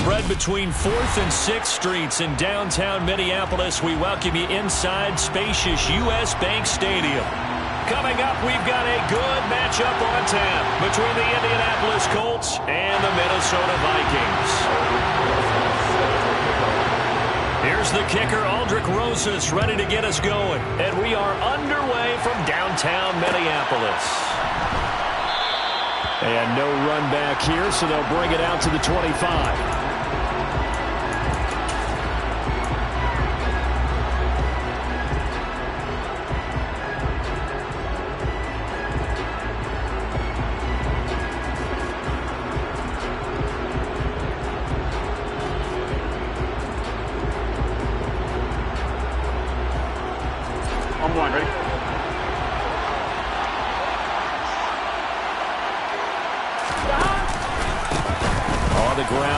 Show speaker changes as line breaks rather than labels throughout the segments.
Spread between 4th and 6th Streets in downtown Minneapolis. We welcome you inside spacious U.S. Bank Stadium. Coming up, we've got a good matchup on tap between the Indianapolis Colts and the Minnesota Vikings. Here's the kicker, Aldrich Rosas, ready to get us going. And we are underway from downtown Minneapolis. And no run back here, so they'll bring it out to the 25.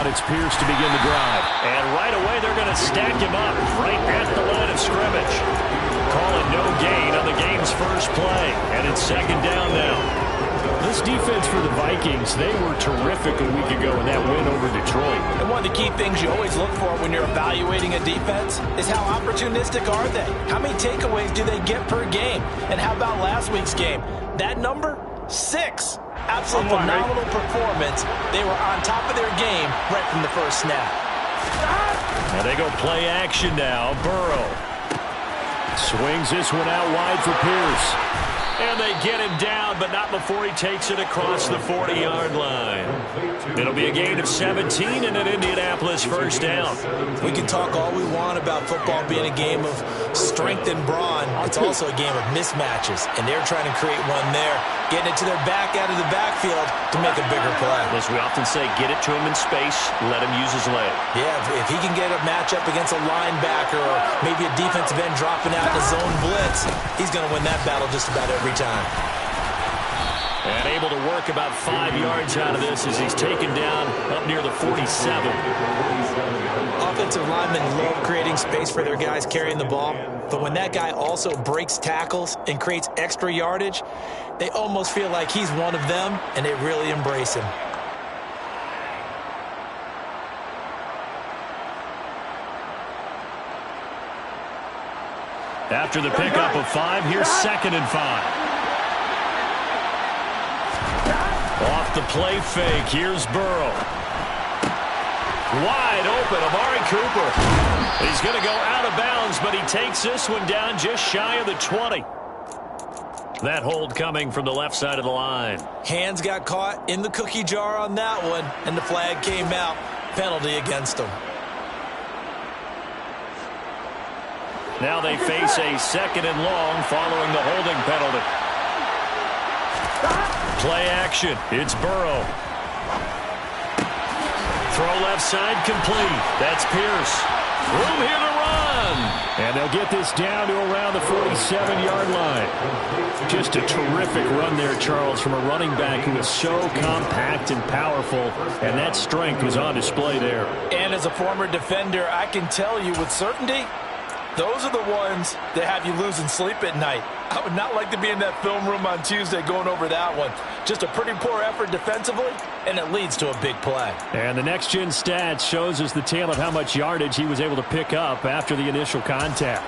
It's Pierce to begin the drive. And right away, they're going to stack him up right at the line of scrimmage. Call it no gain on the game's first play. And it's second down now. This defense for the Vikings, they were terrific a week ago in that win over Detroit.
And one of the key things you always look for when you're evaluating a defense is how opportunistic are they? How many takeaways do they get per game? And how about last week's game? That number? 6. Absolutely phenomenal performance. They were on top of their game right from the first snap.
Now they go play action now. Burrow swings this one out wide for Pierce. And they get him down, but not before he takes it across the 40-yard line. It'll be a gain of 17 and an Indianapolis first down.
We can talk all we want about football being a game of strength and brawn. It's also a game of mismatches, and they're trying to create one there, getting it to their back out of the backfield to make a bigger play.
As we often say, get it to him in space, let him use his leg.
Yeah, if he can get a matchup against a linebacker or maybe a defensive end dropping out in a zone blitz, he's going to win that battle just about every time.
And able to work about 5 yards out of this as he's taken down up near the 47.
Offensive linemen love creating space for their guys carrying the ball, but when that guy also breaks tackles and creates extra yardage, they almost feel like he's one of them, and they really embrace him.
After the pickup of 5, here's 2nd and 5. Off the play fake, here's Burrow. Wide open, Amari Cooper. He's going to go out of bounds, but he takes this one down just shy of the 20. That hold coming from the left side of the line.
Hands got caught in the cookie jar on that one, and the flag came out. Penalty against him.
Now they face a 2nd and long following the holding penalty. Play action. It's Burrow. Throw left side complete. That's Pierce. Room here to run. And they'll get this down to around the 47-yard line. Just a terrific run there, Charles, from a running back who is so compact and powerful, and that strength was on display there.
And as a former defender, I can tell you with certainty, those are the ones that have you losing sleep at night. I would not like to be in that film room on Tuesday going over that one. Just a pretty poor effort defensively, and it leads to a big play.
And the next-gen stats shows us the tale of how much yardage he was able to pick up after the initial contact.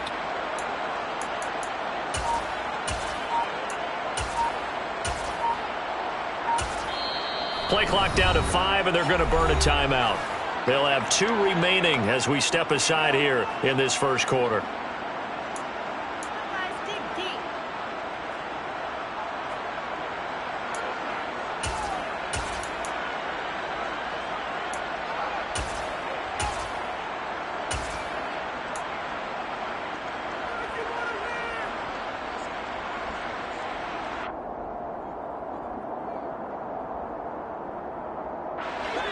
Play clock down to 5, and they're going to burn a timeout. They'll have 2 remaining as we step aside here in this first quarter.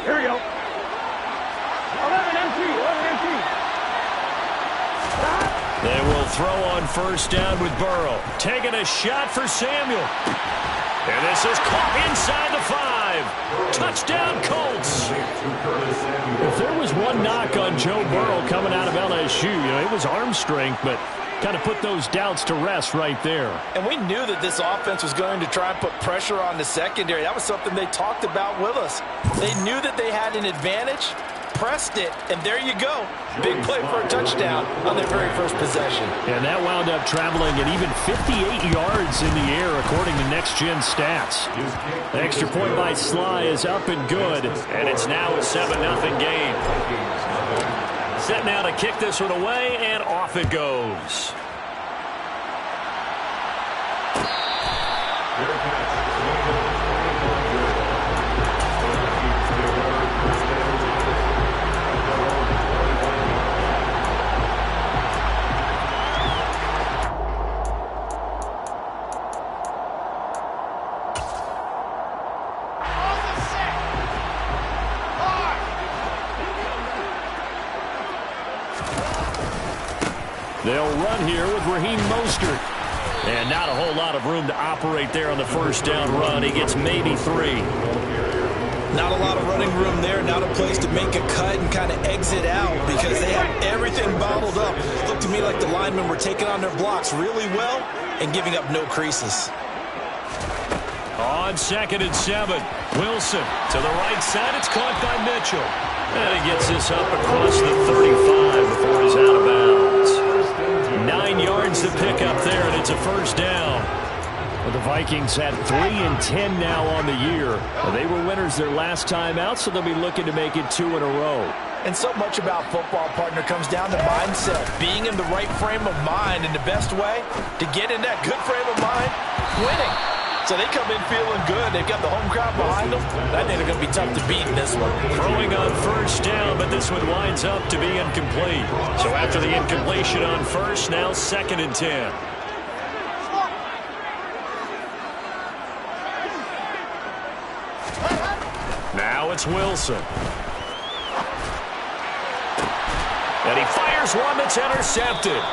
Here we go. 11 empty.
They will throw on first down with Burrow. Taking a shot for Samuel. And this is caught inside the 5. Touchdown, Colts. If there was one knock on Joe Burrow coming out of LSU, it was arm strength, but kind of put those doubts to rest right there.
And we knew that this offense was going to try and put pressure on the secondary. That was something they talked about with us. They knew that they had an advantage, pressed it, and there you go. Big play for a touchdown on their very first possession.
And that wound up traveling at even 58 yards in the air, according to Next Gen Stats. The extra point by Sly is up and good, and it's now a 7-0 game. Set now to kick this one away, and off it goes. They'll run here with Raheem Mostert. And not a whole lot of room to operate there on the first down run. He gets maybe 3.
Not a lot of running room there. Not a place to make a cut and kind of exit out because they have everything bottled up. Looked to me like the linemen were taking on their blocks really well and giving up no creases.
On 2nd and 7, Wilson to the right side. It's caught by Mitchell. And he gets this up across the 35 before he's out of bounds. 9 yards to pick up there, and it's a first down. Well, the Vikings had 3-10 now on the year. Well, they were winners their last time out, so they'll be looking to make it 2 in a row.
And so much about football, partner, comes down to mindset. Being in the right frame of mind, and the best way to get in that good frame of mind, winning. So they come in feeling good. They've got the home crowd behind them. I think they're going to be tough to beat in this one.
Throwing on first down, but this one winds up to be incomplete. So after the incompletion on first, now 2nd and 10. Now it's Wilson. And he fires one that's intercepted.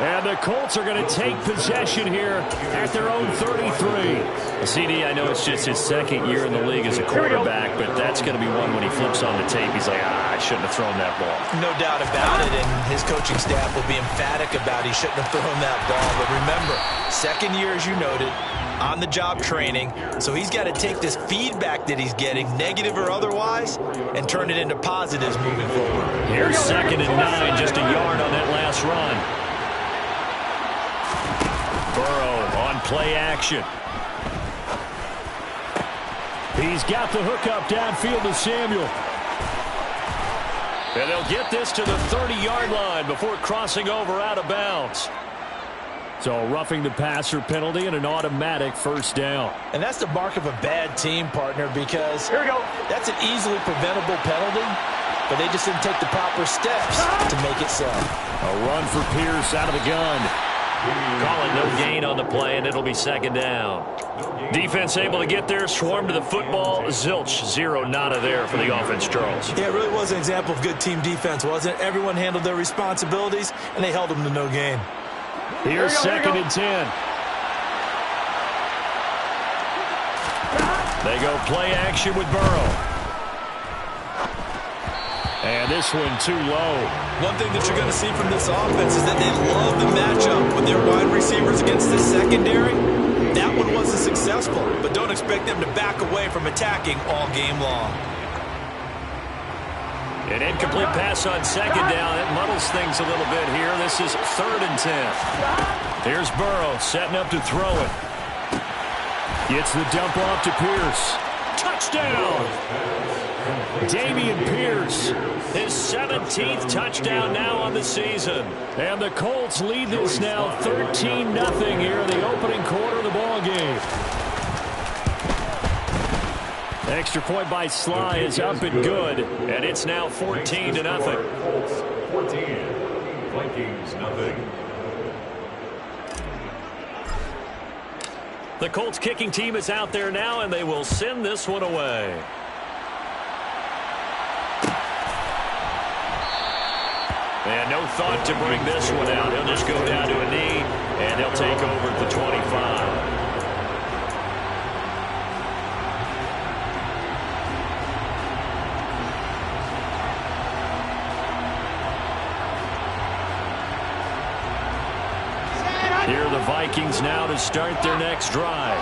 And the Colts are going to take possession here at their own 33. CD, I know it's just his 2nd year in the league as a quarterback, but that's going to be one when he flips on the tape. He's like, I shouldn't have thrown that ball.
No doubt about it, and his coaching staff will be emphatic about he shouldn't have thrown that ball. But remember, 2nd year, as you noted, on-the-job training, so he's got to take this feedback that he's getting, negative or otherwise, and turn it into positives moving forward.
Here's 2nd and 9, just a yard on that last run. Burrow on play action. He's got the hookup downfield to Samuel. And they'll get this to the 30-yard line before crossing over out of bounds. So roughing the passer penalty and an automatic first down. And that's the mark of a bad team, partner, because here we go. That's an easily preventable penalty, but they just didn't take the proper steps to make it so. A run for Pierce out of the gun. Calling no gain on the play, and it'll be 2nd down. Defense able to get there, swarm to the football. Zilch, 0 nada there for the offense, Charles.
Yeah, it really was an example of good team defense, wasn't it? Everyone handled their responsibilities, and they held them to no gain.
Here's 2nd and 10. They go play action with Burrow. And this one too low.
One thing that you're going to see from this offense is that they love the matchup with their wide receivers against the secondary. That one wasn't successful, but don't expect them to back away from attacking all game long.
An incomplete pass on 2nd down. It muddles things a little bit here. This is 3rd and 10. Here's Burrow setting up to throw it. Gets the dump off to Pierce. Touchdown! Dameon Pierce, his 17th touchdown now on the season. And the Colts lead this now 13-0 here in the opening quarter of the ball game. Extra point by Sly is up and good, and it's now 14-0.
14, Vikings nothing.
The Colts kicking team is out there now, and they will send this one away. And no thought to bring this one out. He'll just go down to a knee, and he'll take over at the 25. Here are the Vikings now to start their next drive.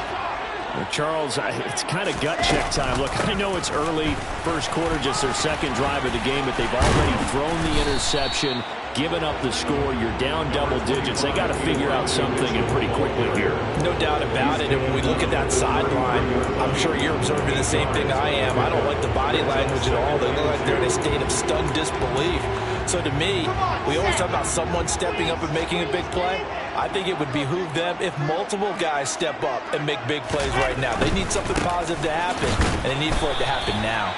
Charles, it's kind of gut check time. Look, I know it's early, first quarter, just their second drive of the game, but they've already thrown the interception, given up the score. You're down double digits. They got to figure out something, and pretty quickly here.
No doubt about it. And when we look at that sideline, I'm sure you're observing the same thing I am. I don't like the body language at all. They look like they're in a state of stunned disbelief. So to me, we always talk about someone stepping up and making a big play. I think it would behoove them if multiple guys step up and make big plays right now. They need something positive to happen, and they need for it to happen now.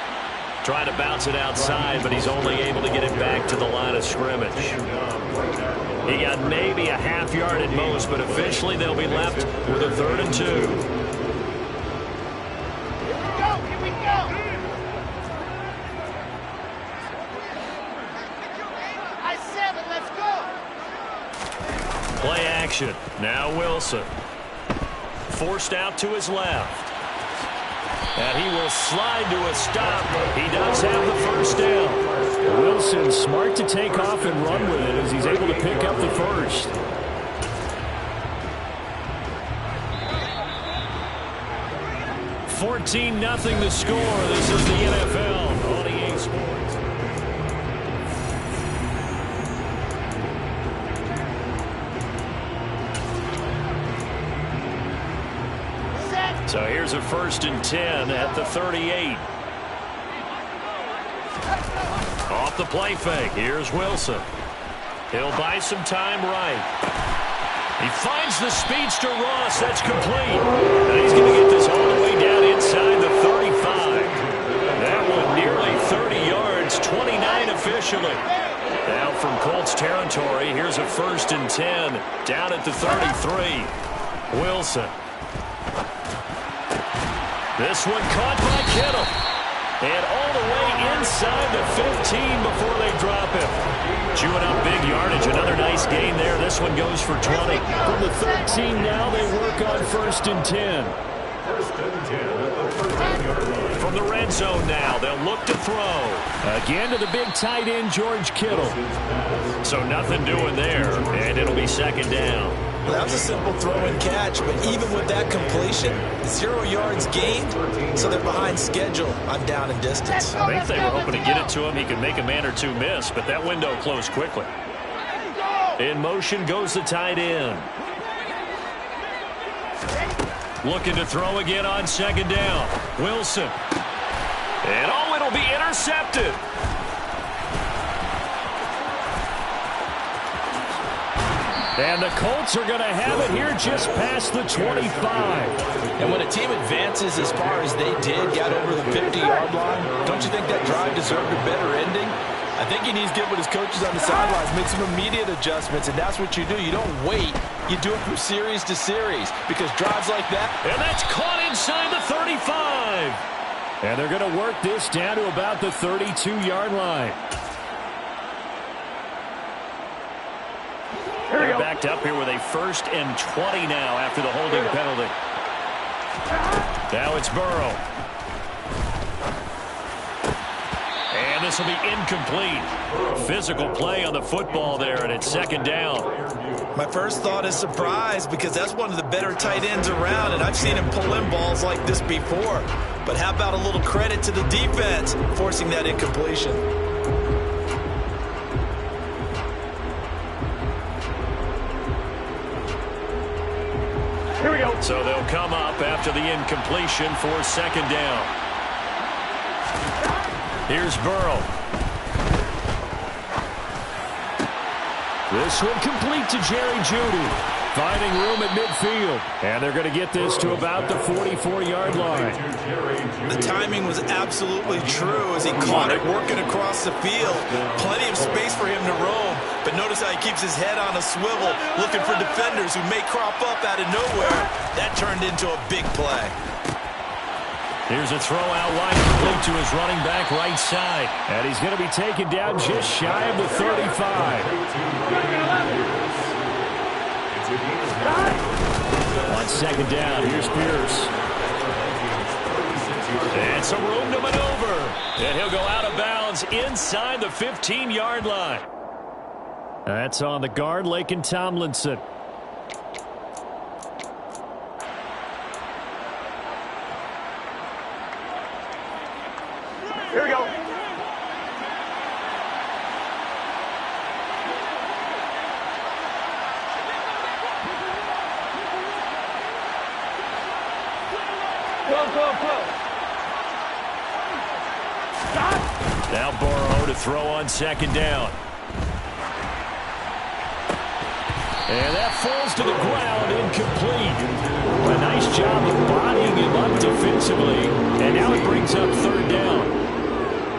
Trying to bounce it outside, but he's only able to get it back to the line of scrimmage. He got maybe a half yard at most, but officially they'll be left with a 3rd and 2.
Here we go. I 7, let's go.
Play action. Now Wilson. Forced out to his left. And he will slide to a stop. He does have the first down. Wilson smart to take off and run with it as he's able to pick up the first. $14-0 the score. This is the NFL on EA Sports. So here's a 1st and 10 at the 38. Off the play fake. Here's Wilson. He'll buy some time right. He finds the speedster Ross. That's complete. And he's going to get this all the way down inside the 35. That one nearly 30 yards, 29 officially. Now from Colts territory, here's a 1st and 10 down at the 33. Wilson. This one caught by Kittle. And all the way inside the 15 before they drop him. Chewing up big yardage. Another nice gain there. This one goes for 20. From the 13 now, they work on 1st and 10.
1st and 10 at the 13-yard line.
From the red zone now, they'll look to throw. Again to the big tight end, George Kittle. So nothing doing there, and it'll be 2nd down.
Well, that was a simple throw and catch, but even with that completion, 0 yards gained, so they're behind schedule on down and distance.
I think they were hoping to get it to him. He could make a man or two miss, but that window closed quickly. In motion goes the tight end. Looking to throw again on 2nd down. Wilson. And oh, it'll be intercepted. And the Colts are going to have it here just past the 25.
And when a team advances as far as they did, got over the 50-yard line, don't you think that drive deserved a better ending? I think he needs to get with his coaches on the sidelines, make some immediate adjustments, and that's what you do. You don't wait. You do it from series to series, because drives like that.
And that's caught inside the 35. And they're going to work this down to about the 32-yard line. They're backed up here with a 1st and 20 now after the holding penalty. Now it's Burrow. And this will be incomplete. Physical play on the football there, and it's 2nd down.
My first thought is surprise, because that's one of the better tight ends around, and I've seen him pull in balls like this before. But how about a little credit to the defense forcing that incompletion?
Here we go.
So they'll come up after the incompletion for 2nd down. Here's Burrow. This one complete to Jerry Jeudy. Finding room at midfield. And they're going to get this to about the 44-yard line.
The timing was absolutely true as he caught it working across the field. Plenty of space for him to roam. But notice how he keeps his head on a swivel, looking for defenders who may crop up out of nowhere. That turned into a big play.
Here's a throw out wide complete to his running back right side. And he's going to be taken down just shy of the 35. On 2nd down, here's Pierce. And some room to maneuver. And he'll go out of bounds inside the 15-yard line. That's on the guard, Laken Tomlinson. Now Burrow to throw on second down. And that falls to the ground, incomplete. A nice job of bodying him up defensively. And now it brings up third down.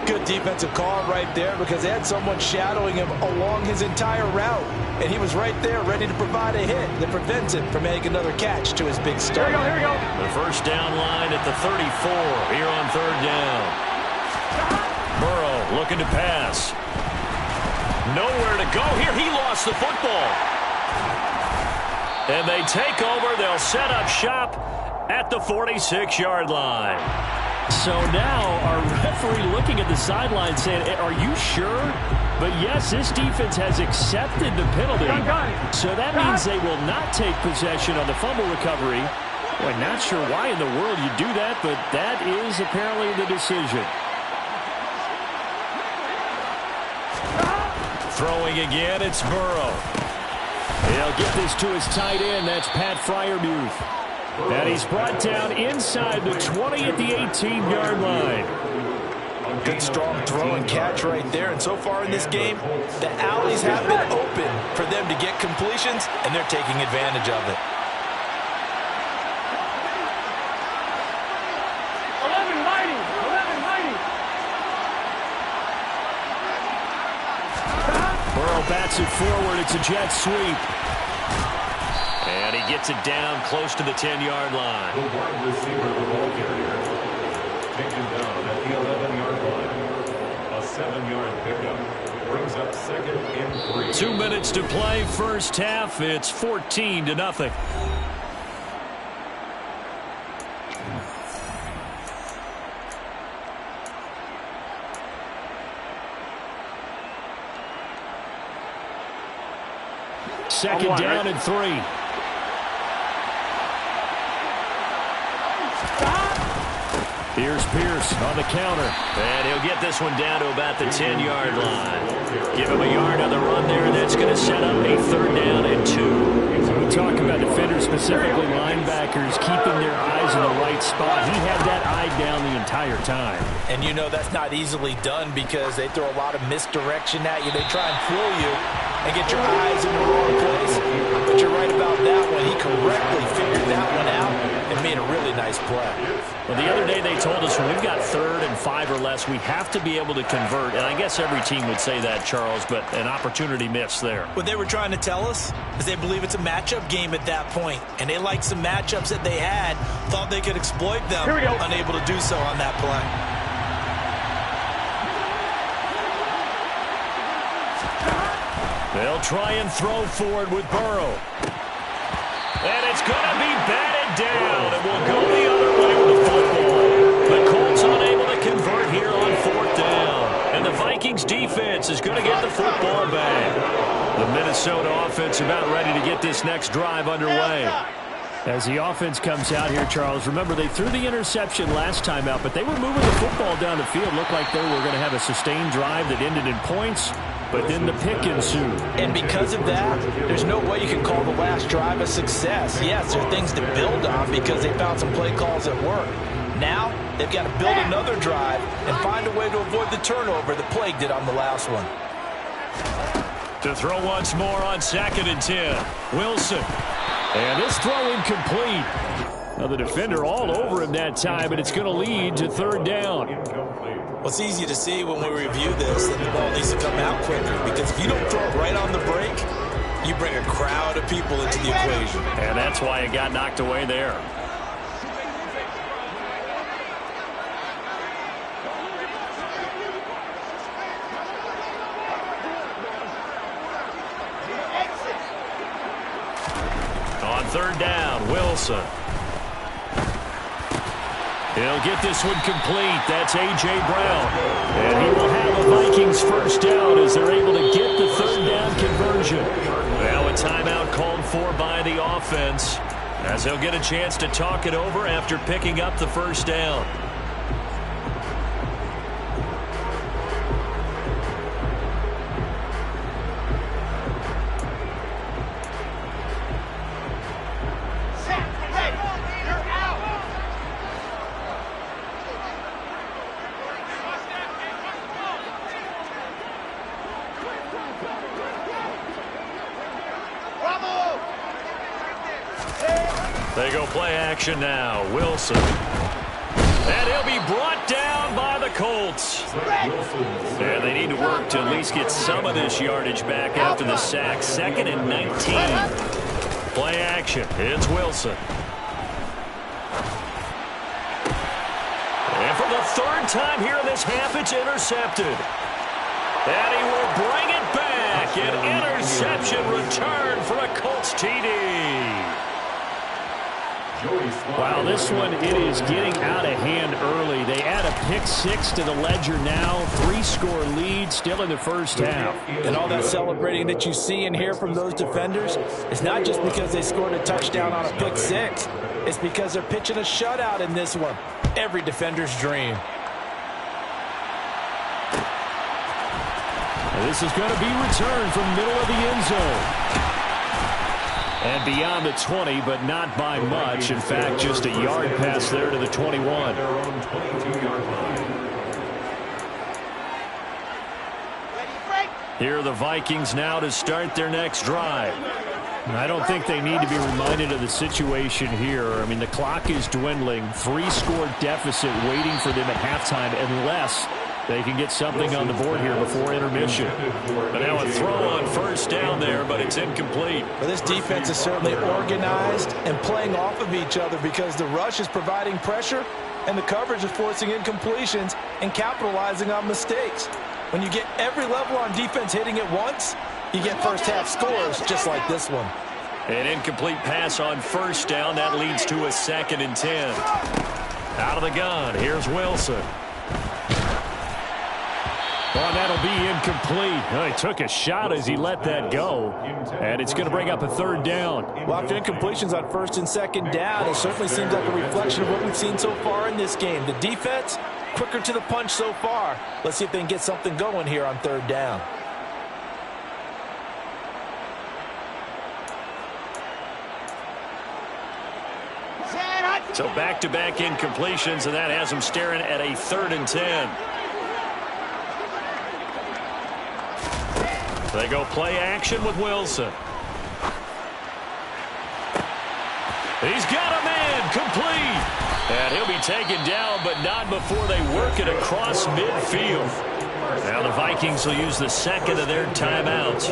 Good defensive call right there because they had someone shadowing him along his entire route. And he was right there ready to provide a hit that prevents him from making another catch to his big start.
Here we go.
The first down line at the 34 here on third down. Burrow looking to pass. Nowhere to go here. He lost the football. And they take over. They'll set up shop at the 46-yard line. So now our referee looking at the sideline saying, are you sure? But yes, this defense has accepted the penalty. So that means they will not take possession on the fumble recovery. Well, not sure why in the world you do that, but that is apparently the decision. Throwing again, it's Burrow. He'll get this to his tight end. That's Pat Freiermuth. And he's brought down inside the 20 at the 18-yard line.
Good strong throw and catch right there. And so far in this game, the alleys have been open for them to get completions, and they're taking advantage of it.
11-90.
Burrow bats it forward. It's a jet sweep. And he gets it down close to the 10-yard line.
The wide receiver, the ball carrier, taken down at the 11-yard line. A 7-yard pickup brings up second and 3.
2 minutes to play, first half. It's 14-0. Second down and 3. Here's Pierce on the counter. And he'll get this one down to about the 10-yard line. Give him a yard on the run there, and that's going to set up a third down and 2. So we talk about defenders, specifically linebackers, keeping their eyes in the right spot. He had that eye down the entire time.
And you know that's not easily done because they throw a lot of misdirection at you. They try and fool you and get your eyes in the wrong place. But you're right about that one. He correctly figured that one out and made a really nice play.
Well, the other day they told us when we've got 3rd and 5 or less, we have to be able to convert. And I guess every team would say that, Charles, but an opportunity missed there.
What they were trying to tell us is they believe it's a matchup game at that point. And they liked some matchups that they had, thought they could exploit them, unable to do so on that play.
They'll try and throw forward with Burrow. And it's going to be batted down. It will go the other way with the football. The Colts unable to convert here on 4th down. And the Vikings defense is going to get the football back. The Minnesota offense about ready to get this next drive underway. As the offense comes out here, Charles, remember they threw the interception last time out, but they were moving the football down the field. Looked like they were going to have a sustained drive that ended in points. But then the pick ensued.
And because of that, there's no way you can call the last drive a success. Yes, there are things to build on because they found some play calls that work. Now, they've got to build another drive and find a way to avoid the turnover that plagued it on the last one.
To throw once more on 2nd and 10. Wilson. And this throw incomplete. Now the defender all over him that time, and it's going to lead to 3rd down.
Well, it's easy to see when we review this that the ball needs to come out quicker because if you don't throw it right on the break, you bring a crowd of people into the equation.
And that's why it got knocked away there. On 3rd down, Wilson. He'll get this one complete. That's A.J. Brown. And he will have a Vikings first down as they're able to get the 3rd down conversion. Now a timeout called for by the offense as he'll get a chance to talk it over after picking up the first down. They go play action now. Wilson. And he'll be brought down by the Colts. And they need to work to at least get some of this yardage back after the sack. 2nd and 19. Play action. It's Wilson. And for the 3rd time here in this half, it's intercepted. And he will bring it back. An interception return for a Colts TD.
Wow, this one, it is getting out of hand early. They add a pick 6 to the ledger now. 3-score lead still in the first half.
And all that celebrating that you see and hear from those defenders is not just because they scored a touchdown on a pick 6. It's because they're pitching a shutout in this one. Every defender's dream.
And this is going to be returned from middle of the end zone. And beyond the 20, but not by much. In fact, just a yard pass there to the 21. Here are the Vikings now to start their next drive. I don't think they need to be reminded of the situation here. I mean, the clock is dwindling. 3-score deficit waiting for them at halftime unless they can get something on the board here before intermission.
But now a throw on first down there, but it's incomplete.
Well, this defense is certainly organized and playing off of each other because the rush is providing pressure and the coverage is forcing incompletions and capitalizing on mistakes. When you get every level on defense hitting at once, you get first-half scores just like this one.
An incomplete pass on first down. That leads to a 2nd and 10. Out of the gun, here's Wilson.
Oh, that'll be incomplete. Oh, he took a shot as he let that go. And it's going to bring up a 3rd down.
Well, after incompletions on 1st and 2nd down, it certainly seems like a reflection of what we've seen so far in this game. The defense, quicker to the punch so far. Let's see if they can get something going here on 3rd down.
So back-to-back incompletions, and that has them staring at a 3rd and 10. They go play action with Wilson. He's got a man complete. And he'll be taken down, but not before they work it across midfield. Now the Vikings will use the 2nd of their timeouts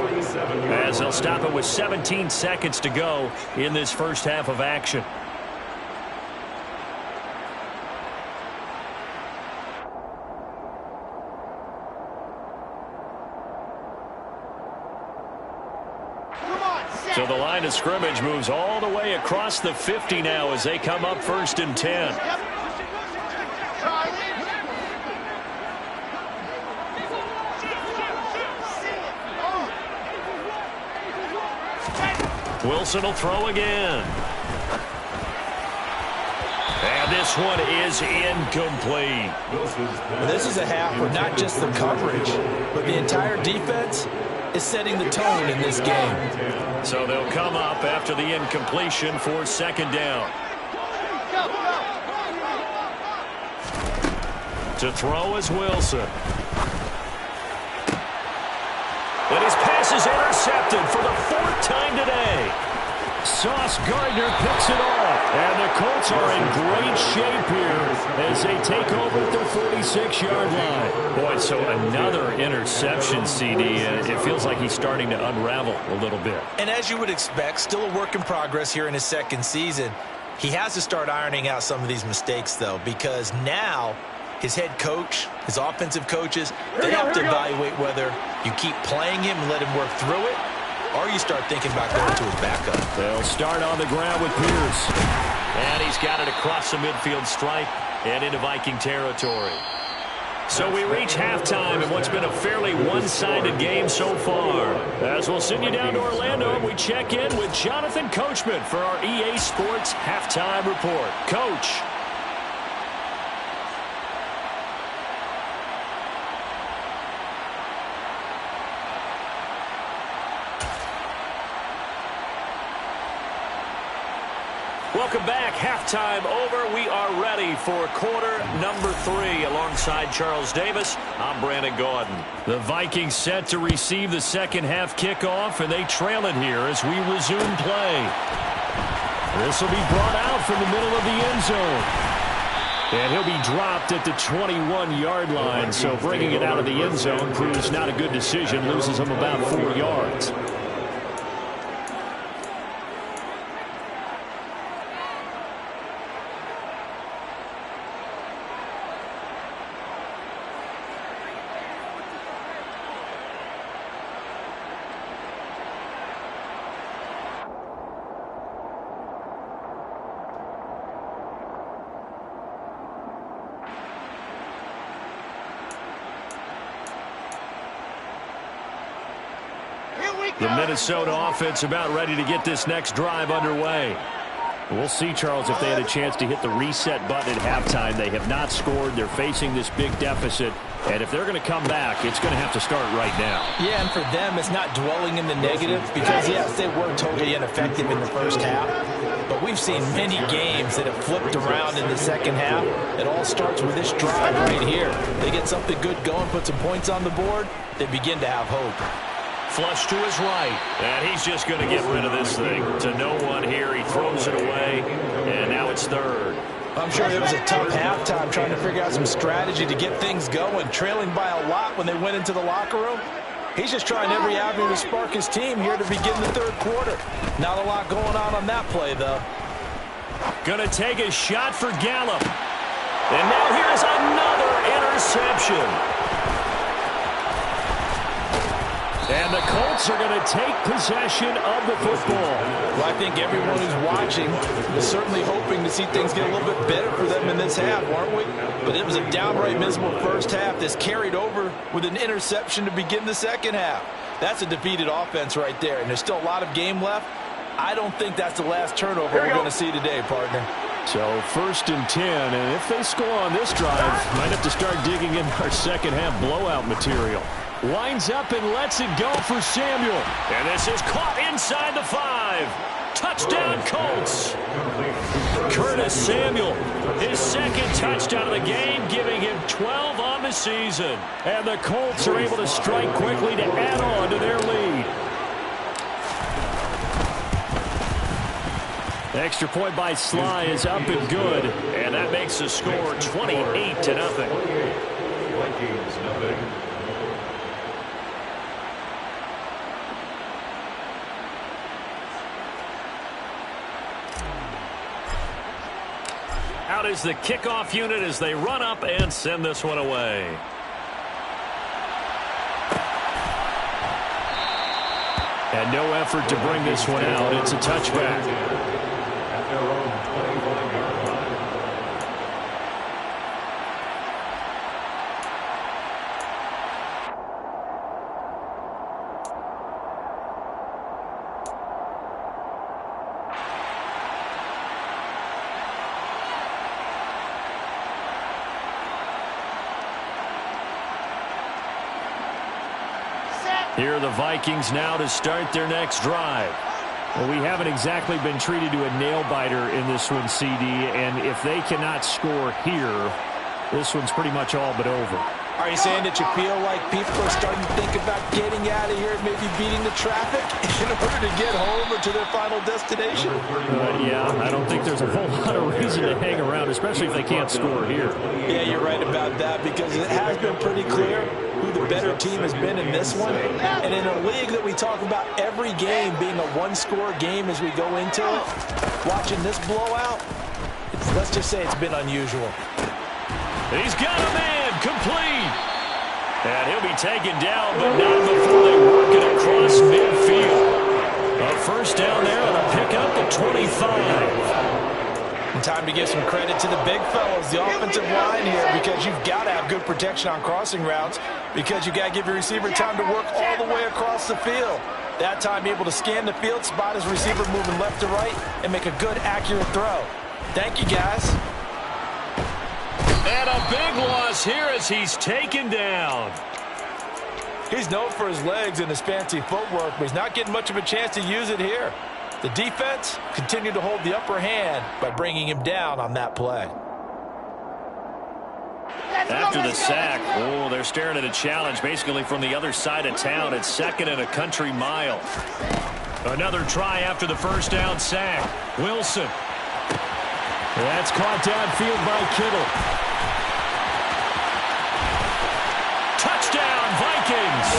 as they'll stop it with 17 seconds to go in this first half of action. So the line of scrimmage moves all the way across the 50 now as they come up 1st and 10. Wilson will throw again. And this one is incomplete.
Well, this is a half where not just the coverage, but the entire defense is setting the tone in this game.
So they'll come up after the incompletion for 2nd down. To throw is Wilson. And his pass is intercepted for the 4th time today.
Sauce Gardner picks it off. And the Colts are in great shape here as they take over at their 46-yard line.
Boy, so another interception, CD. It feels like he's starting to unravel a little bit.
And as you would expect, still a work in progress here in his 2nd season. He has to start ironing out some of these mistakes, though, because now his head coach, his offensive coaches, they have to evaluate whether you keep playing him and let him work through it, or you start thinking about going to his backup.
They'll start on the ground with Pierce.
And he's got it across the midfield stripe and into Viking territory. So we reach halftime in what's been a fairly one-sided game so far. As we'll send you down to Orlando, and we check in with Jonathan Coachman for our EA Sports Halftime Report. Coach. Welcome back. Halftime over. We are ready for quarter number 3. Alongside Charles Davis, I'm Brandon Gaudin. The Vikings set to receive the second half kickoff, and they trail it here as we resume play. This will be brought out from the middle of the end zone. And he'll be dropped at the 21-yard line, so bringing it out of the end zone proves not a good decision, loses him about 4 yards. The Minnesota offense about ready to get this next drive underway. We'll see, Charles, if they had a chance to hit the reset button at halftime. They have not scored. They're facing this big deficit. And if they're going to come back, it's going to have to start right now.
Yeah, and for them, it's not dwelling in the negative because, yes, they were totally ineffective in the first half. But we've seen many games that have flipped around in the second half. It all starts with this drive right here. They get something good going, put some points on the board, they begin to have hope.
Flush to his right, and he's just going to get rid of this thing. To no one here, he throws it away, and now it's third.
I'm sure it was a tough halftime trying to figure out some strategy to get things going, trailing by a lot when they went into the locker room. He's just trying every avenue to spark his team here to begin the third quarter. Not a lot going on that play, though.
Going to take a shot for Gallup. And now here's another interception. And the Colts are going to take possession of the football.
Well, I think everyone who's watching is certainly hoping to see things get a little bit better for them in this half, aren't we? But it was a downright miserable first half that's carried over with an interception to begin the second half. That's a defeated offense right there, and there's still a lot of game left. I don't think that's the last turnover we're going to see today, partner.
So 1st and 10, and if they score on this drive, might have to start digging in our second half blowout material. Winds up and lets it go for Samuel.
And this is caught inside the 5. Touchdown, Colts. Curtis Samuel, his second touchdown of the game, giving him 12 on the season.
And the Colts are able to strike quickly to add on to their lead. Extra point by Sly is up and good.
And that makes the score 28-0.
Vikings, nothing.
Out is the kickoff unit as they run up and send this one away.
And no effort to bring this one out. It's a touchback.
At their own 21-yard line.
Here are the Vikings now to start their next drive. Well, we haven't exactly been treated to a nail-biter in this one, CD, and if they cannot score here, this one's pretty much all but over.
Are you saying that you feel like people are starting to think about getting out of here and maybe beating the traffic in order to get home or to their final destination?
Yeah, I don't think there's a whole lot of reason to hang around, especially if they can't score here.
Yeah, you're right about that because it has been pretty clear who the better team has been in this one. And in a league that we talk about every game being a one-score game as we go into it, watching this blowout, let's just say it's been unusual.
He's got a man, complete. And he'll be taken down, but not before they work it across midfield. A first down there on a pickup at 25.
And time to give some credit to the big fellows, the offensive line here, because you've got to have good protection on crossing routes because you've got to give your receiver time to work all the way across the field. That time able to scan the field, spot his receiver moving left to right, and make a good, accurate throw. Thank you, guys.
And a big loss here as he's taken down.
He's known for his legs and his fancy footwork, but he's not getting much of a chance to use it here. The defense continued to hold the upper hand by bringing him down on that play.
After the sack, they're staring at a challenge basically from the other side of town. It's 2nd and a country mile. Another try after the first down sack. Wilson. That's caught downfield by Kittle. Touchdown, Vikings.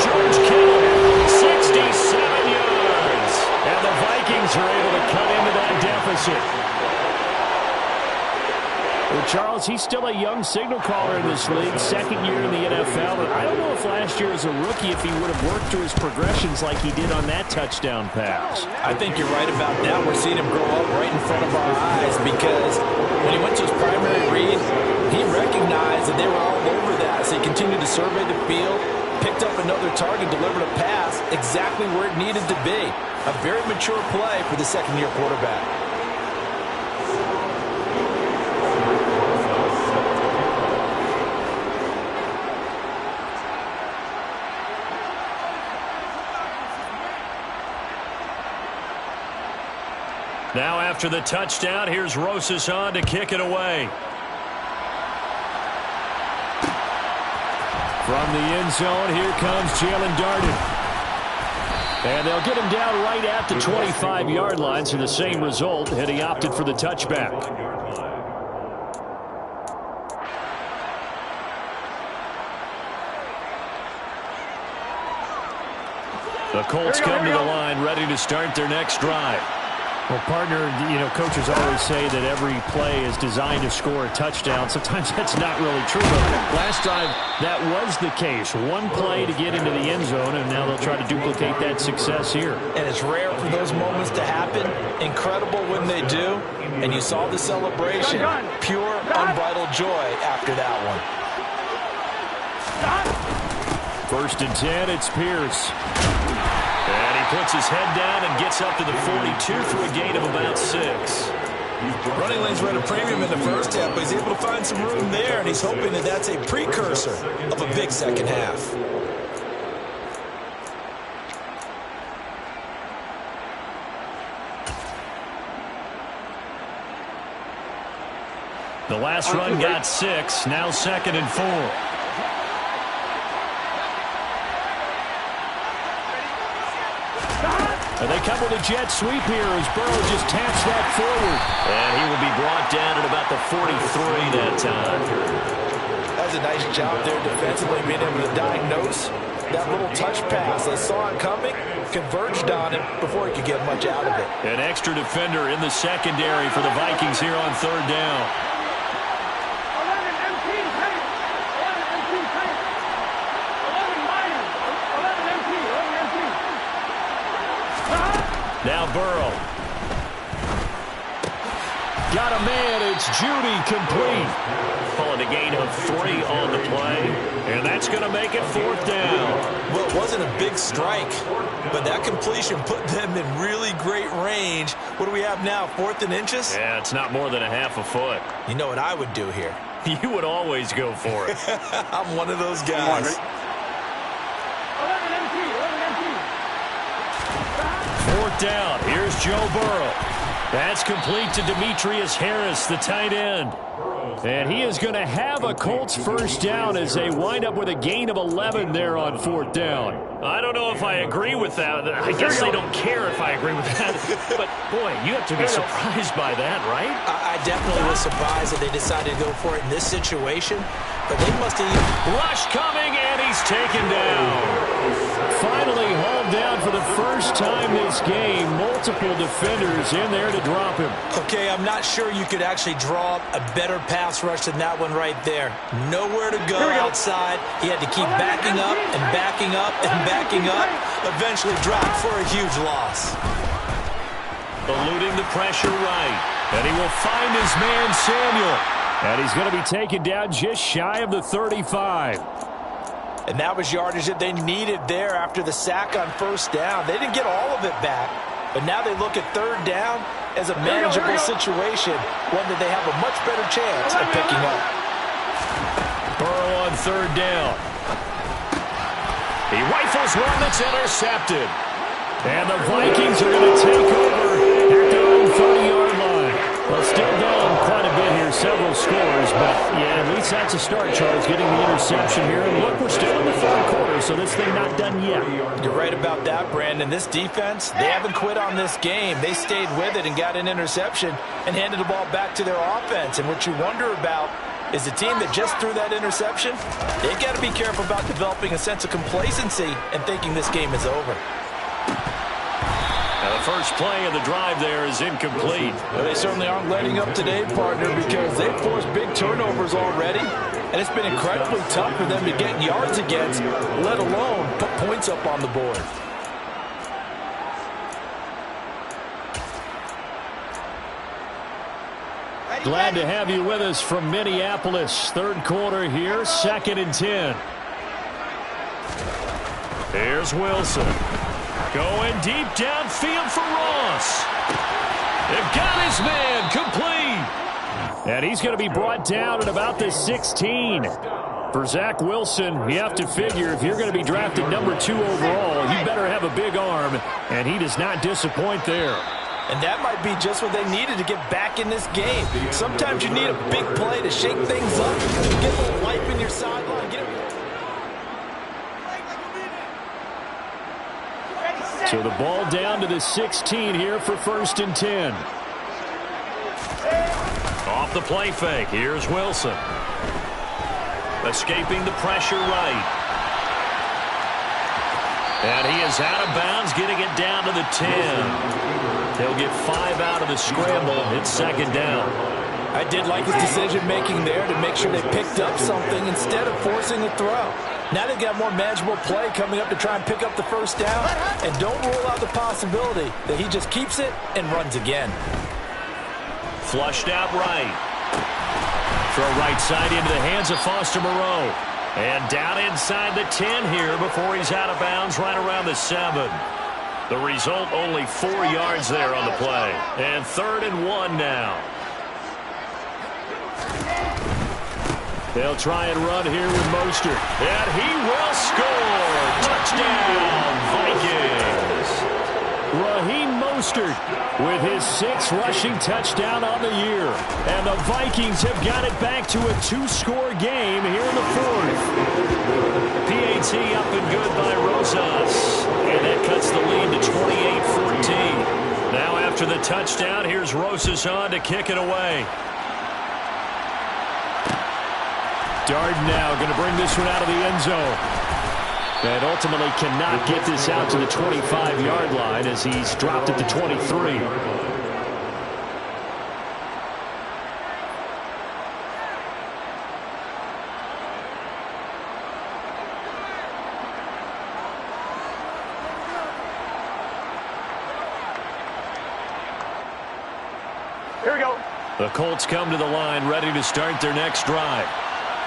George Kittle, 67 yards. And the Vikings are able to cut into that deficit. Well, Charles, he's still a young signal caller in this league, 2nd year in the NFL. And I don't know if last year as a rookie if he would have worked through his progressions like he did on that touchdown pass.
I think you're right about that. We're seeing him grow up right in front of our eyes because when he went to his primary read, he recognized that they were all over that. So he continued to survey the field, picked up another target, delivered a pass exactly where it needed to be. A very mature play for the 2nd-year quarterback.
Now after the touchdown, here's Rosas on to kick it away. From the end zone, here comes Jalen Darden. And they'll get him down right at the 25-yard line, so the same result had he opted for the touchback. The Colts come to the line, ready to start their next drive. Well, partner, coaches always say that every play is designed to score a touchdown. Sometimes that's not really true, but last time that was the case. One play to get into the end zone, and now they'll try to duplicate that success here.
And it's rare for those moments to happen. Incredible when they do. And you saw the celebration. Pure, unbridled joy after that one.
1st and 10, it's Pierce. And he puts his head down and gets up to the 42 for a gain of about 6.
Running lanes were at a premium in the first half, but he's able to find some room there, and he's hoping that that's a precursor of a big second half.
The last run got 6, now 2nd and 4. And they come with a jet sweep here as Burrow just taps that forward. And he will be brought down at about the 43 that time.
That's a nice job there defensively, being able to diagnose that little touch pass. They saw it coming, converged on it before he could get much out of it.
An extra defender in the secondary for the Vikings here on 3rd down. Now Burrow. Got a man. It's Judy complete. Calling a gain of 3 on the play. And that's going to make it 4th down.
Well, it wasn't a big strike, but that completion put them in really great range. What do we have now, 4th and inches?
Yeah, it's not more than a half a foot.
You know what I would do here?
You would always go for it.
I'm one of those guys.
4th down. Here's Joe Burrow. That's complete to Demetrius Harris, the tight end. And he is going to have a Colts 1st down as they wind up with a gain of 11 there on 4th down. I don't know if I agree with that. I guess they don't care if I agree with that. But, boy, you have to be surprised by that, right?
I definitely was surprised that they decided to go for it in this situation. But they must have...
Rush coming, and he's taken down. Finally hauled down for the first time this game. Multiple defenders in there to drop him.
Okay, I'm not sure you could actually draw a better pass rush than that one right there. Nowhere to go outside. He had to keep backing up and backing up and backing up. Eventually dropped for a huge loss.
Eluding the pressure right. And he will find his man Samuel. And he's going to be taken down just shy of the 35.
And that was yardage that they needed there after the sack on 1st down. They didn't get all of it back, but now they look at 3rd down as a manageable situation, one that they have a much better chance of picking up.
Burrow on 3rd down. He rifles one that's intercepted.
And the Vikings are going to take over at their own 30-yard line. Well, still down quite a bit here, several scores, but yeah, at least that's a start, Charles, getting the interception here. And look, we're still in the third quarter, so this thing not done yet.
You're right about that, Brandon. This defense, they haven't quit on this game. They stayed with it and got an interception and handed the ball back to their offense. And what you wonder about is the team that just threw that interception, they've got to be careful about developing a sense of complacency and thinking this game is over.
Now the first play of the drive there is incomplete.
Well, they certainly aren't letting up today, partner, because they've forced big turnovers already, and it's been incredibly tough for them to get yards against, let alone put points up on the board.
Glad to have you with us from Minneapolis. Third quarter here, 2nd and 10.
Here's Wilson. Going deep downfield for Ross. They've got his man complete.
And he's going to be brought down at about the 16. For Zach Wilson, you have to figure if you're going to be drafted number 2 overall, you better have a big arm, and he does not disappoint there.
And that might be just what they needed to get back in this game. Sometimes you need a big play to shake things up, get a little life in your sideline.
So the ball down to the 16 here for 1st and 10.
Off the play fake. Here's Wilson. Escaping the pressure right. And he is out of bounds, getting it down to the 10. They'll get 5 out of the scramble. It's 2nd down.
I did like his decision-making there to make sure they picked up something instead of forcing a throw. Now they've got more manageable play coming up to try and pick up the first down. And don't rule out the possibility that he just keeps it and runs again.
Flushed out right. Throw right side into the hands of Foster Moreau. And down inside the 10 here before he's out of bounds right around the 7. The result, only 4 yards there on the play. And 3rd and 1 now.
They'll try and run here with Mostert.
And he will score. Touchdown, Vikings.
Raheem Mostert with his 6th rushing touchdown on the year. And the Vikings have got it back to a 2-score game here in the 4th.
PAT up and good by Rosas. And that cuts the lead to 28-14. Now after the touchdown, here's Rosas on to kick it away.
Darden now going to bring this one out of the end zone. And ultimately cannot get this out to the 25-yard line as he's dropped at the 23.
Here we go.
The Colts come to the line ready to start their next drive.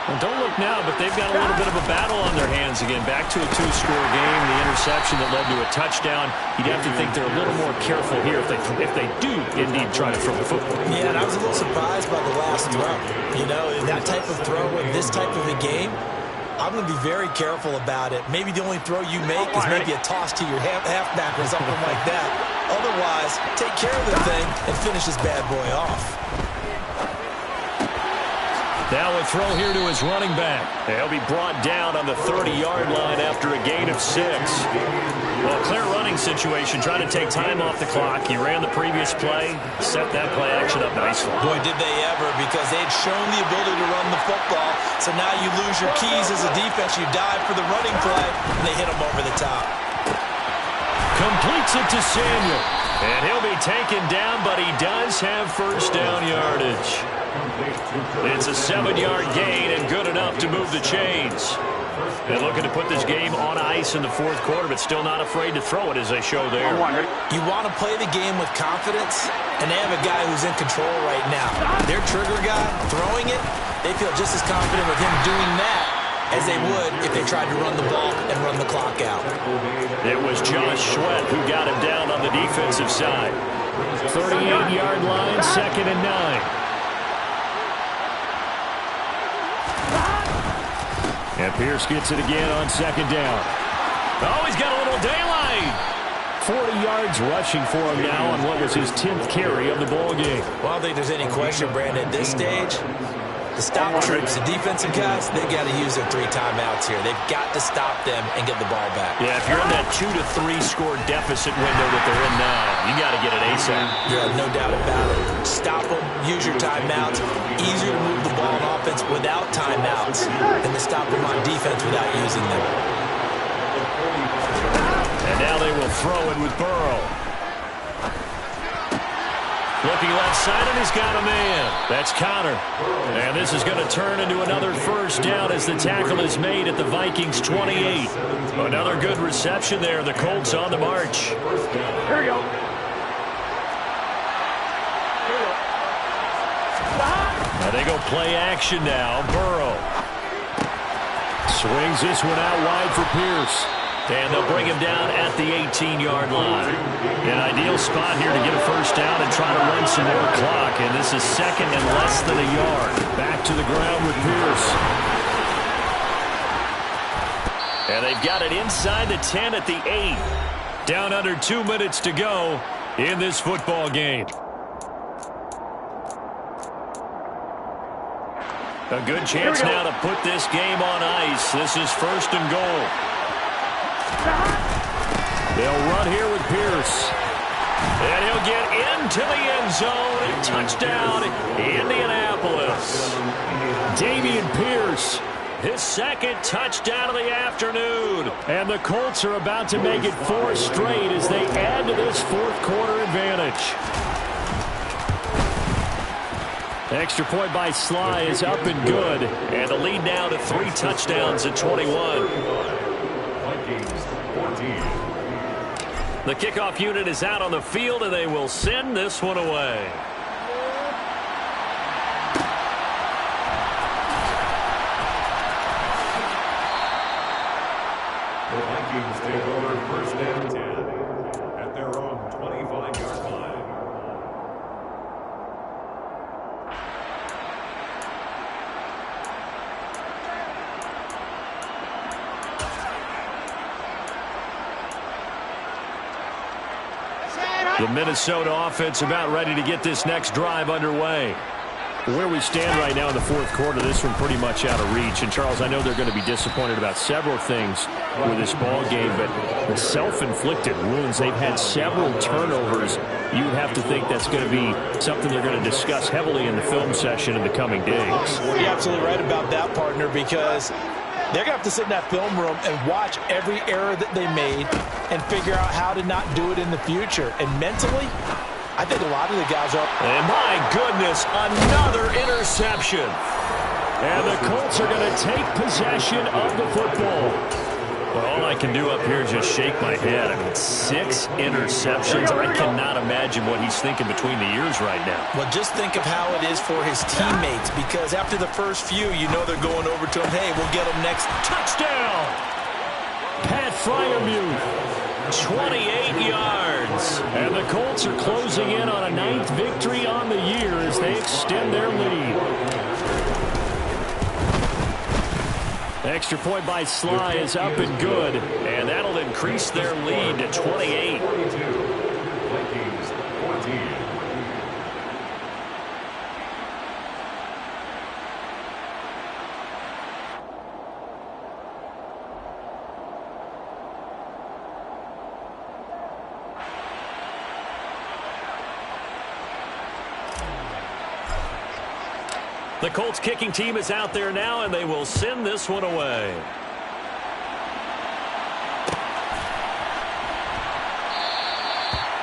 Well, don't look now, but they've got a little bit of a battle on their hands again. Back to a 2-score game. The interception that led to a touchdown. You'd have to think they're a little more careful here if they do indeed try to throw the football.
Yeah, and I was a little surprised by the last throw. You know, that type of throw in this type of a game, I'm going to be very careful about it. Maybe the only throw you make is maybe a toss to your halfback or something like that. Otherwise, take care of the thing and finish this bad boy off.
Now a throw here to his running back. He'll be brought down on the 30-yard line after a gain of 6. Well, clear running situation, trying to take time off the clock. He ran the previous play, set that play action up nicely.
Boy, did they ever, because they'd shown the ability to run the football. So now you lose your keys as a defense. You dive for the running play, and they hit him over the top.
Completes it to Samuel. And he'll be taken down, but he does have first down yardage. It's a 7-yard gain and good enough to move the chains. They're looking to put this game on ice in the 4th quarter, but still not afraid to throw it as they show there.
You want to play the game with confidence, and they have a guy who's in control right now. Their trigger guy, throwing it, they feel just as confident with him doing that as they would if they tried to run the ball and run the clock out.
It was Josh Sweat who got him down on the defensive side.
38-yard line, 2nd and 9. And Pierce gets it again on 2nd down.
Oh, he's got a little daylight.
40 yards rushing for him now on what was his 10th carry of the ball game.
Well, I don't think there's any question, Brandon, at this stage, the stop troops, the defensive guys, they got to use their 3 timeouts here. They've got to stop them and get the ball back.
Yeah, if you're in that 2 to 3 score deficit window that they're in now, you got to get it ASAP.
Yeah, no doubt about it. Stop them, use your timeouts. Easier to move the ball on offense without timeouts than to stop them on defense without using them.
And now they will throw it with Burrow. Looking left side, and he's got a man. That's Connor. And this is going to turn into another first down as the tackle is made at the Vikings 28. Another good reception there. The Colts on the march.
Here we go.
Now they go play action now. Burrow.
Swings this one out wide for Pierce.
And they'll bring him down at the 18-yard line. An ideal spot here to get a first down and try to run some more clock. And this is second and less than a yard.
Back to the ground with Pierce.
And they've got it inside the 10 at the 8. Down under 2 minutes to go in this football game. A good chance now to put this game on ice. This is first and goal.
They'll run here with Pierce.
And he'll get into the end zone. Touchdown, Indianapolis.
Dameon Pierce.
His second touchdown of the afternoon.
And the Colts are about to make it 4 straight as they add to this fourth quarter advantage. Extra point by Sly is up and good.
And the lead now to 3 touchdowns at 21. The kickoff unit is out on the field, and they will send this one away.
The Vikings take over first and 10 at their own 25-yard line.
The Minnesota offense about ready to get this next drive underway.
Where we stand right now in the fourth quarter, this one pretty much out of reach. And, Charles, I know they're going to be disappointed about several things with this ball game, but the self-inflicted wounds, they've had several turnovers. You would have to think that's going to be something they're going to discuss heavily in the film session in the coming days.
Well, you're absolutely right about that, partner, because they're going to have to sit in that film room and watch every error that they made and figure out how to not do it in the future. And mentally, I think a lot of the guys are.
And my goodness, another interception.
And the Colts are going to take possession of the football.
Well, all I can do up here is just shake my head. I mean, 6 interceptions. I cannot imagine what he's thinking between the ears right now.
Well, just think of how it is for his teammates, because after the first few, you know they're going over to him. Hey, we'll get him next.
Touchdown!
Pat Freiermuth.
28 yards.
And the Colts are closing in on a 9th victory on the year as they extend their lead. Extra point by Sly is up and good.
And that'll increase their lead to 28.
Vikings 14.
The Colts kicking team is out there now, and they will send this one away.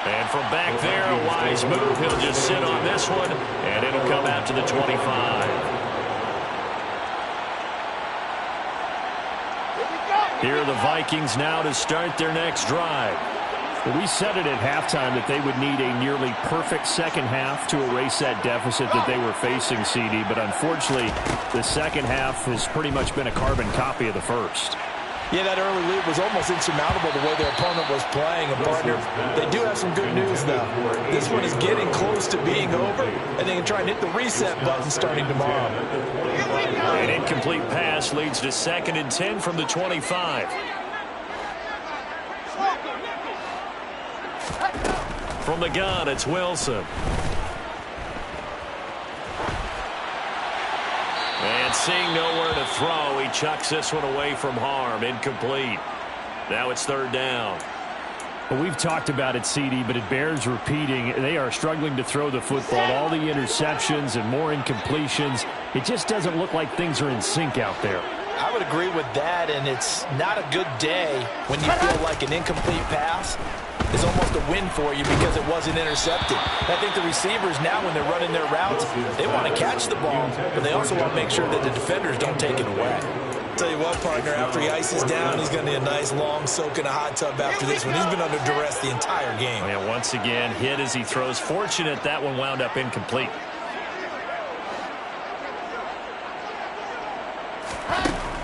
And from back there, a wise move. He'll just sit on this one, and it'll come out to the 25. Here are the Vikings now to start their next drive.
We said it at halftime that they would need a nearly perfect second half to erase that deficit that they were facing, CD. But unfortunately, the second half has pretty much been a carbon copy of the first.
Yeah, that early lead was almost insurmountable the way their opponent was playing. And, partner, they do have some good news, though. This one is getting close to being over, and they can try and hit the reset button starting tomorrow.
An incomplete pass leads to 2nd and 10 from the 25. From the gun, it's Wilson. And seeing nowhere to throw, he chucks this one away from harm. Incomplete. Now it's third down.
Well, we've talked about it, CD, but it bears repeating. They are struggling to throw the football. All the interceptions and more incompletions. It just doesn't look like things are in sync out there.
I would agree with that, and it's not a good day when you feel like an incomplete pass is almost a win for you because it wasn't intercepted. I think the receivers now, when they're running their routes, they want to catch the ball, but they also want to make sure that the defenders don't take it away.
Tell you what, partner, after he ices down, he's going to need a nice long soak in a hot tub after this one. He's been under duress the entire game.
And once again, hit as he throws. Fortunate that one wound up incomplete.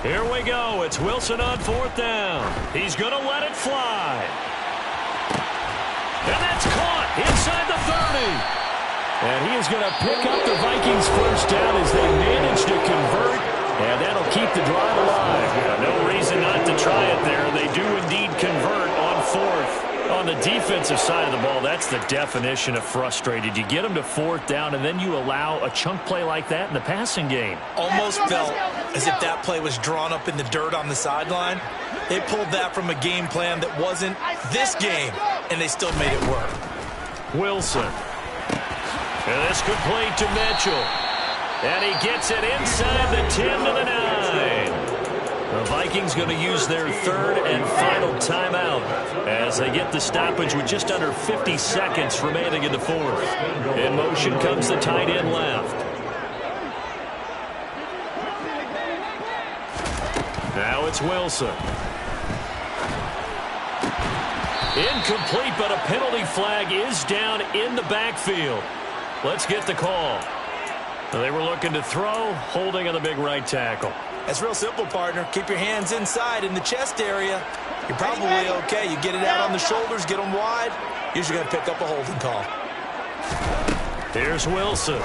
Here we go. It's Wilson on fourth down. He's going to let it fly. And that's caught inside the 30.
And he is going to pick up the Vikings first down as they manage to convert. And that'll keep the drive alive.
No reason not to try it there. They do indeed convert on fourth. On the defensive side of the ball, that's the definition of frustrated. You get them to fourth down, and then you allow a chunk play like that in the passing game.
Almost felt as if that play was drawn up in the dirt on the sideline. They pulled that from a game plan that wasn't this game, and they still made it work.
Wilson. And this complete to Mitchell. And he gets it inside the 10 to the 9. The Vikings going to use their third and final timeout as they get the stoppage with just under 50 seconds remaining in the fourth. In motion comes the tight end left. Now it's Wilson. Incomplete, but a penalty flag is down in the backfield. Let's get the call. They were looking to throw, holding on the big right tackle.
That's real simple, partner. Keep your hands inside in the chest area. You're probably okay. You get it out on the shoulders, get them wide. Usually going to pick up a holding call.
Here's Wilson.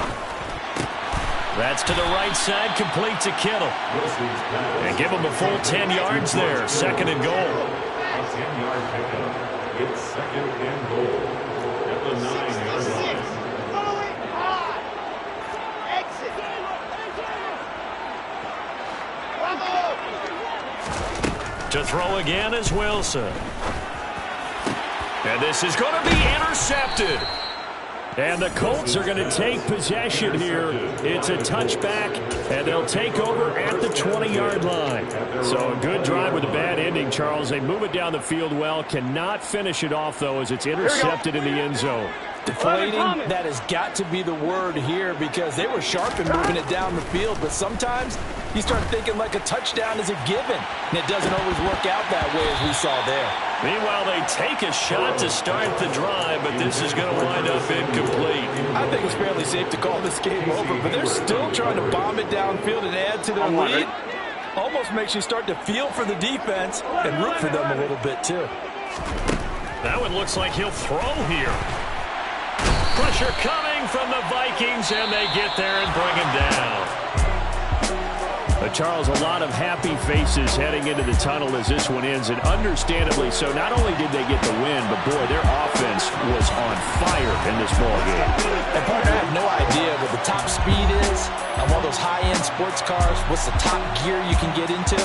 That's to the right side, complete to Kittle. And give him a full 10 yards there. Second and goal.
A 10-yard pickup. It's second and goal at the 9-yard line.
To throw again is Wilson. And this is going to be intercepted. And the Colts are going to take possession here. It's a touchback, and they'll take over at the 20-yard line. So a good drive with a bad ending, Charles. They move it down the field well. Cannot finish it off, though, as it's intercepted in the end zone.
Deflating, that has got to be the word here because they were sharp in moving it down the field, but sometimes you start thinking like a touchdown is a given, and it doesn't always work out that way as we saw there.
Meanwhile, they take a shot to start the drive, but this is going to wind up incomplete.
I think it's fairly safe to call this game over, but they're still trying to bomb it downfield and add to their lead. Almost makes you start to feel for the defense and root for them a little bit, too.
That one looks like he'll throw here. Pressure coming from the Vikings, and they get there and bring him down.
Charles, a lot of happy faces heading into the tunnel as this one ends, and understandably so. Not only did they get the win, but, boy, their offense was on fire in this ballgame.
And, partner, I have no idea what the top speed is on one of those high-end sports cars. What's the top gear you can get into?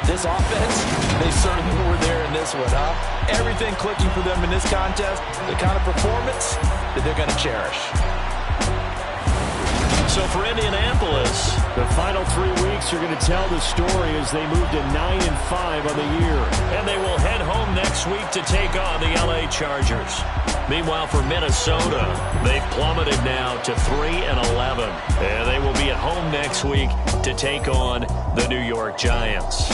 This offense, they certainly were there in this one, huh? Everything clicking for them in this contest, the kind of performance that they're going to cherish.
So for Indianapolis,
the final 3 weeks are going to tell the story as they move to 9-5 on the year.
And they will head home next week to take on the LA Chargers. Meanwhile, for Minnesota, they've plummeted now to 3-11. And they will be at home next week to take on the New York Giants.